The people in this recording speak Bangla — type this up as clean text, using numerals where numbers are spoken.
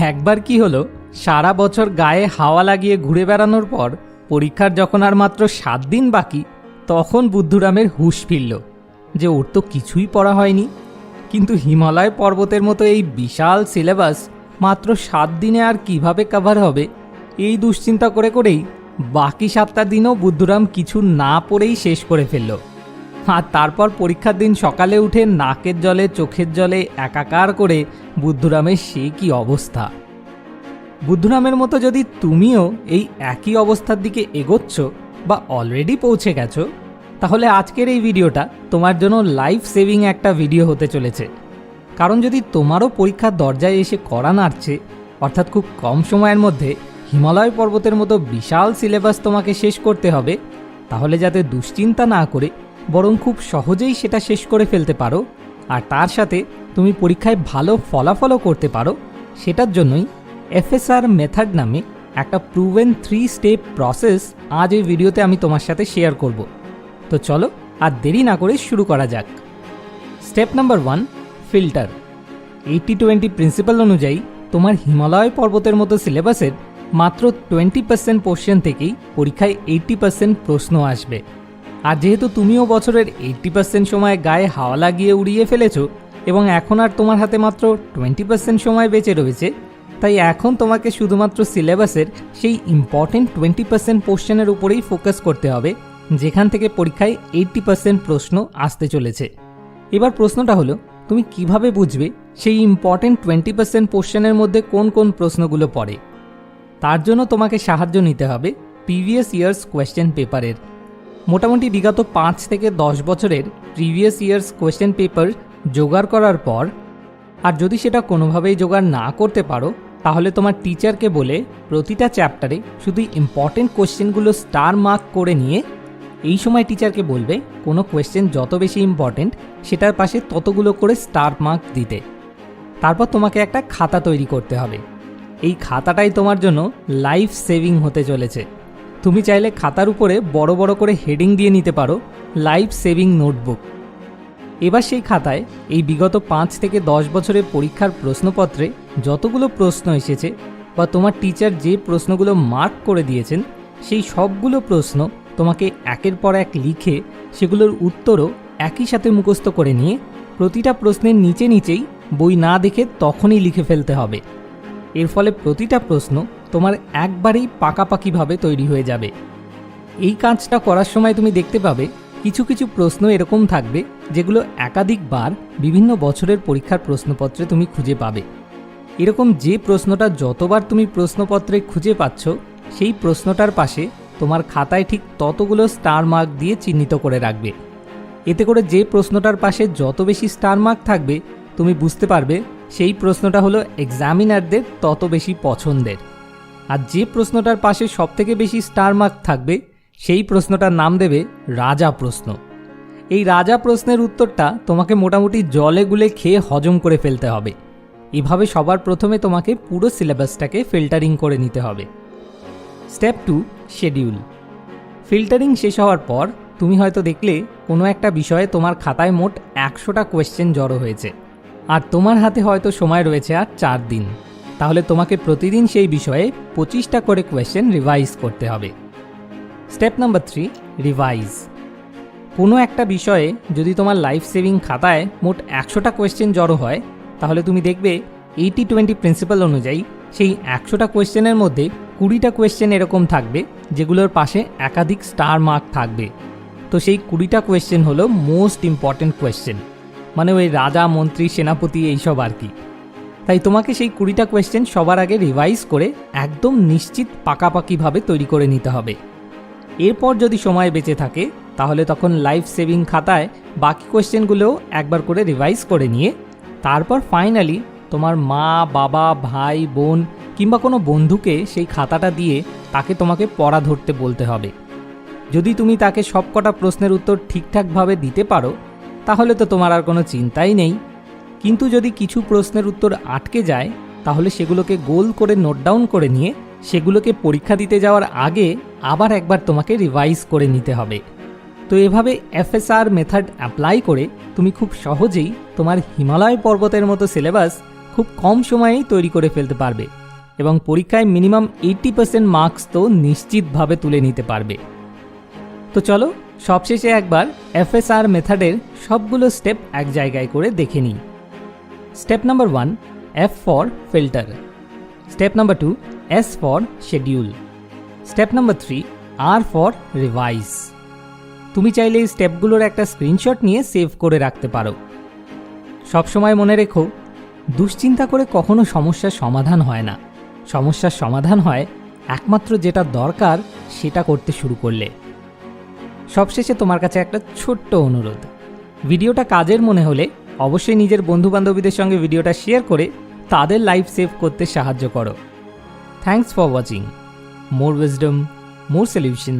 একবার কি হলো, সারা বছর গায়ে হাওয়া লাগিয়ে ঘুরে বেড়ানোর পর পরীক্ষার যখন আর মাত্র 7 দিন বাকি, তখন বুদ্ধুরামের হুঁশ ফিরল যে ওর তো কিছুই পড়া হয়নি। কিন্তু হিমালয় পর্বতের মতো এই বিশাল সিলেবাস মাত্র 7 দিনে আর কিভাবে কভার হবে, এই দুশ্চিন্তা করে করেই বাকি 7টা দিনও বুদ্ধুরাম কিছু না পড়েই শেষ করে ফেলল। আর তারপর পরীক্ষার দিন সকালে উঠে নাকের জলে চোখের জলে একাকার করে বুদ্ধুরামের সে কি অবস্থা। বুদ্ধুরামের মতো যদি তুমিও এই একই অবস্থার দিকে এগোচ্ছ বা অলরেডি পৌঁছে গেছো, তাহলে আজকের এই ভিডিওটা তোমার জন্য লাইফ সেভিং একটা ভিডিও হতে চলেছে। কারণ যদি তোমারও পরীক্ষার দরজায় এসে কড়া নাড়ছে, অর্থাৎ খুব কম সময়ের মধ্যে হিমালয় পর্বতের মতো বিশাল সিলেবাস তোমাকে শেষ করতে হবে, তাহলে যাতে দুশ্চিন্তা না করে বরং খুব সহজেই সেটা শেষ করে ফেলতে পারো আর তার সাথে তুমি পরীক্ষায় ভালো ফলাফলও করতে পারো, সেটার জন্যই এফএসআর মেথড নামে একটা প্রুভেন 3 স্টেপ প্রসেস আজ এই ভিডিওতে আমি তোমার সাথে শেয়ার করব। তো চলো আর দেরি না করে শুরু করা যাক। Step number 1, filter. 80-20 প্রিন্সিপাল অনুযায়ী তোমার হিমালয় পর্বতের মতো সিলেবাসের মাত্র 20% পোর্শন থেকেই পরীক্ষায় 80% প্রশ্ন আসবে। আর যেহেতু তুমিও বছরের 80% সময় গায়ে হাওয়া লাগিয়ে উড়িয়ে ফেলেছ এবং এখন আর তোমার হাতে মাত্র 20% সময় বেঁচে রয়েছে, তাই এখন তোমাকে শুধুমাত্র সিলেবাসের সেই ইম্পর্টেন্ট 20% পোর্শনের উপরেই ফোকাস করতে হবে, যেখান থেকে পরীক্ষায় 80% প্রশ্ন আসতে চলেছে। এবার প্রশ্নটা হলো, তুমি কিভাবে বুঝবে সেই ইম্পর্টেন্ট 20% পোর্শনের মধ্যে কোন কোন প্রশ্নগুলো পড়ে? তার জন্য তোমাকে সাহায্য নিতে হবে প্রিভিয়াস ইয়ার্স কোয়েশ্চেন পেপারের। মোটামুটি বিগত 5 থেকে 10 বছরের প্রিভিয়াস ইয়ার্স কোয়েশ্চেন পেপার জোগাড় করার পর, আর যদি সেটা কোনোভাবেই জোগাড় না করতে পারো, তাহলে তোমার টিচারকে বলে প্রতিটা চ্যাপ্টারে শুধু ইম্পর্টেন্ট কোয়েশ্চেনগুলো স্টার মার্ক করে নিয়ে এই সময় টিচারকে বলবে কোনো কোয়েশ্চেন যত বেশি ইম্পর্টেন্ট সেটার পাশে ততগুলো করে স্টার মার্ক দিতে। তারপর তোমাকে একটা খাতা তৈরি করতে হবে। এই খাতাটাই তোমার জন্য লাইফ সেভিং হতে চলেছে। তুমি চাইলে খাতার উপরে বড় বড় করে হেডিং দিয়ে নিতে পারো লাইফ সেভিং নোটবুক। এবার সেই খাতায় এই বিগত 5 থেকে 10 বছরের পরীক্ষার প্রশ্নপত্রে যতগুলো প্রশ্ন এসেছে বা তোমার টিচার যে প্রশ্নগুলো মার্ক করে দিয়েছেন, সেই সবগুলো প্রশ্ন তোমাকে একের পর এক লিখে সেগুলোর উত্তরও একই সাথে মুখস্থ করে নিয়ে প্রতিটা প্রশ্নের নিচে নিচেই বই না দেখে তখনই লিখে ফেলতে হবে। এর ফলে প্রতিটা প্রশ্ন তোমার একবারেই পাকাপাকিভাবে তৈরি হয়ে যাবে। এই কাজটা করার সময় তুমি দেখতে পাবে কিছু কিছু প্রশ্ন এরকম থাকবে যেগুলো একাধিকবার বিভিন্ন বছরের পরীক্ষার প্রশ্নপত্রে তুমি খুঁজে পাবে। এরকম যে প্রশ্নটা যতবার তুমি প্রশ্নপত্রে খুঁজে পাচ্ছ, সেই প্রশ্নটার পাশে তোমার খাতায় ঠিক ততগুলো স্টার মার্ক দিয়ে চিহ্নিত করে রাখবে। এতে করে যে প্রশ্নটার পাশে যত বেশি স্টার মার্ক থাকবে, তুমি বুঝতে পারবে সেই প্রশ্নটা হলো এক্সামিনারদের তত বেশি পছন্দের। আর যে প্রশ্নটার পাশে সবথেকে বেশি স্টার মার্ক থাকবে, সেই প্রশ্নটার নাম দেবে রাজা প্রশ্ন। এই রাজা প্রশ্নের উত্তরটা তোমাকে মোটামুটি জলে গুলে খেয়ে হজম করে ফেলতে হবে। এভাবে সবার প্রথমে তোমাকে পুরো সিলেবাসটাকে ফিল্টারিং করে নিতে হবে। Step 2, schedule. ফিল্টারিং শেষ হওয়ার পর তুমি হয়তো দেখলে কোনো একটা বিষয়ে তোমার খাতায় মোট 100টা কোয়েশ্চেন জড়ো হয়েছে, আর তোমার হাতে হয়তো সময় রয়েছে আর 4 দিন। তাহলে তোমাকে প্রতিদিন সেই বিষয়ে 25টা করে কোয়েশ্চেন রিভাইজ করতে হবে। Step number 3, revise. কোনো একটা বিষয়ে যদি তোমার লাইফ সেভিং খাতায় মোট 100টা কোয়েশ্চেন জড়ো হয়, তাহলে তুমি দেখবে 80-20 প্রিন্সিপাল অনুযায়ী সেই 100টা কোয়েশ্চেনের মধ্যে 20টা কোয়েশ্চেন এরকম থাকবে যেগুলোর পাশে একাধিক স্টার মার্ক থাকবে। তো সেই 20টা কোয়েশ্চেন হলো মোস্ট ইম্পর্টেন্ট কোয়েশ্চেন, মানে ওই রাজা মন্ত্রী সেনাপতি এইসব আর কি। তাই তোমাকে সেই 20টা কোয়েশ্চেন সবার আগে রিভাইজ করে একদম নিশ্চিত পাকাপাকিভাবে তৈরি করে নিতে হবে। এরপর যদি সময় বেঁচে থাকে, তাহলে তখন লাইফ সেভিং খাতায় বাকি কোয়েশ্চেনগুলোও একবার করে রিভাইজ করে নিয়ে তারপর ফাইনালি তোমার মা, বাবা, ভাই, বোন কিংবা কোনো বন্ধুকে সেই খাতাটা দিয়ে তাকে তোমাকে পড়া ধরতে বলতে হবে। যদি তুমি তাকে সবকটা প্রশ্নের উত্তর ঠিকঠাকভাবে দিতে পারো, তাহলে তো তোমার আর কোনো চিন্তাই নেই। কিন্তু যদি কিছু প্রশ্নের উত্তর আটকে যায়, তাহলে সেগুলোকে গোল করে নোট ডাউন করে নিয়ে সেগুলোকে পরীক্ষা দিতে যাওয়ার আগে আবার একবার তোমাকে রিভাইজ করে নিতে হবে। তো এভাবে এফএসআর মেথড অ্যাপ্লাই করে তুমি খুব সহজেই তোমার হিমালয় পর্বতের মতো সিলেবাস খুব কম সময়েই তৈরি করে ফেলতে পারবে এবং পরীক্ষায় মিনিমাম 80% মার্কস তো নিশ্চিতভাবে তুলে নিতে পারবে। তো চলো সবশেষে একবার FSR মেথডের সবগুলো স্টেপ এক জায়গায় করে দেখে নিই। Step number 1, F for filter. Step number 2, S for schedule. Step number 3, R for revise. তুমি চাইলে এই স্টেপগুলোর একটা স্ক্রিনশট নিয়ে সেভ করে রাখতে পারো। সবসময় মনে রেখো, দুশ্চিন্তা করে কখনো সমস্যার সমাধান হয় না। সমস্যার সমাধান হয় একমাত্র যেটা দরকার সেটা করতে শুরু করলে। সবশেষে তোমার কাছে একটা ছোট্ট অনুরোধ, ভিডিওটা কাজের মনে হলে অবশ্যই নিজের বন্ধুবান্ধবীদের সঙ্গে ভিডিওটা শেয়ার করে তাদের লাইফ সেভ করতে সাহায্য করো। Thanks for watching. More wisdom, more solution.